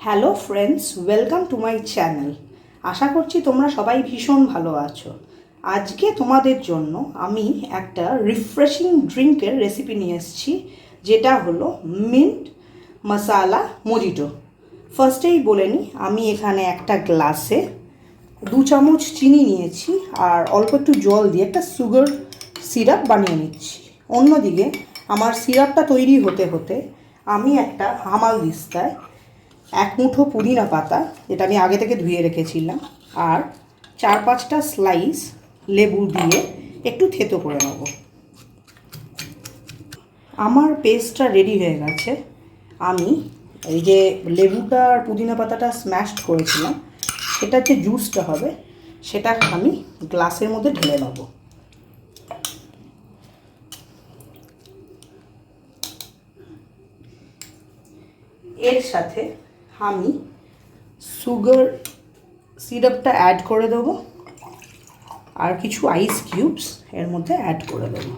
Hello friends, welcome to my channel. আশা করছি তোমরা সবাই ভীষণ ভালো আছো। আজকে তোমাদের জন্য আমি একটা রিফ্রেশিং ড্রিঙ্কের রেসিপি নিয়ে এসেছি, যেটা হলো মিন্ট মশালা মজিটো। ফার্স্টেই বলে নিই, আমি এখানে একটা গ্লাসে 2 চামচ চিনি নিয়েছি আর অল্প একটু জল দিয়ে একটা সুগার সিরাপ বানিয়ে নিচ্ছি। অন্যদিকে আমার সিরাপটা তৈরি হতে হতে আমি একটা হামাল দিস্তায় 1 মুঠো পুদিনা পাতা, যেটা আমি আগে থেকে ধুয়ে রেখেছিলাম, আর 4-5টা স্লাইস লেবু দিয়ে একটু থেতো করে নেব। আমার পেস্টটা রেডি হয়ে গেছে। আমি এই যে লেবুটা আর পুদিনা পাতাটা স্ম্যাশড করেছিলাম, সেটার যে জুসটা হবে সেটা আমি গ্লাসের মধ্যে ঢেলে নেব। এর সাথে আমি সুগার সিরাপটা অ্যাড করে দেবো আর কিছু আইস কিউবস এর মধ্যে অ্যাড করে দেবো।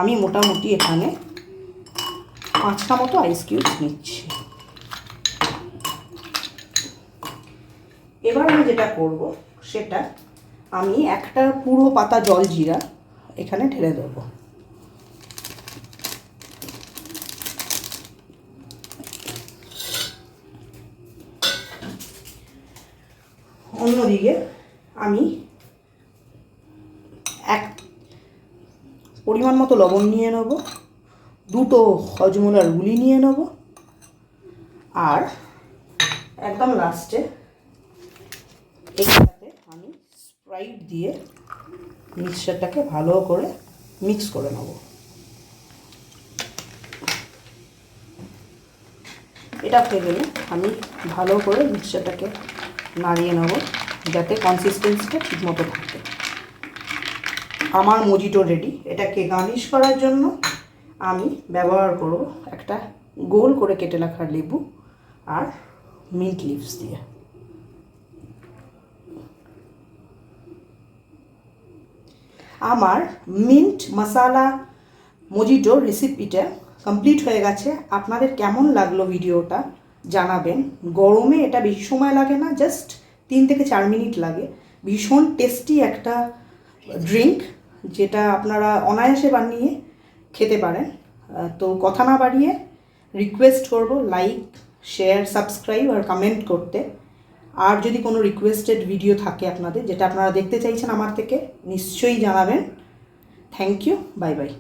আমি মোটামুটি এখানে 5টা মতো আইস কিউবস নিচ্ছি। এবার আমি যেটা করব সেটা, আমি একটা পুরো পাতা জলজিরা এখানে ঢেলে দেবো। অন্যদিকে আমি পরিমাণ মতো লবণ নিয়ে নেব, 2টো হজমোলার গুলি নিয়ে নেব, আর একদম লাস্টে এর সাথে আমি স্প্রাইট দিয়ে মিক্সচারটাকে ভালো করে মিক্স করে নেব। এটা হয়ে গেলে আমি ভালো করে মিক্সচারটাকে নাড়িয়ে নেব যাতে কনসিস্টেন্সিটা ঠিকমতো থাকে। আমার মজিটো রেডি। এটাকে গার্নিশ করার জন্য আমি ব্যবহার করব একটা গোল করে কেটে রাখা লেবু আর মিন্ট লিভস দিয়ে। আমার মিন্ট মশালা মজিটো রেসিপিটা কমপ্লিট হয়ে গেছে। আপনাদের কেমন লাগলো ভিডিওটা জানাবেন। গরমে এটা বেশি সময় লাগে না, জাস্ট 3 থেকে 4 মিনিট লাগে। ভীষণ টেস্টি একটা ড্রিঙ্ক, যেটা আপনারা অনায়াসে বানিয়ে খেতে পারেন। তো কথা না বাড়িয়ে রিকোয়েস্ট করব লাইক, শেয়ার, সাবস্ক্রাইব আর কমেন্ট করতে। আর যদি কোনো রিকোয়েস্টেড ভিডিও থাকে আপনাদের, যেটা আপনারা দেখতে চাইছেন আমার থেকে, নিশ্চয়ই জানাবেন। Thank you, bye by.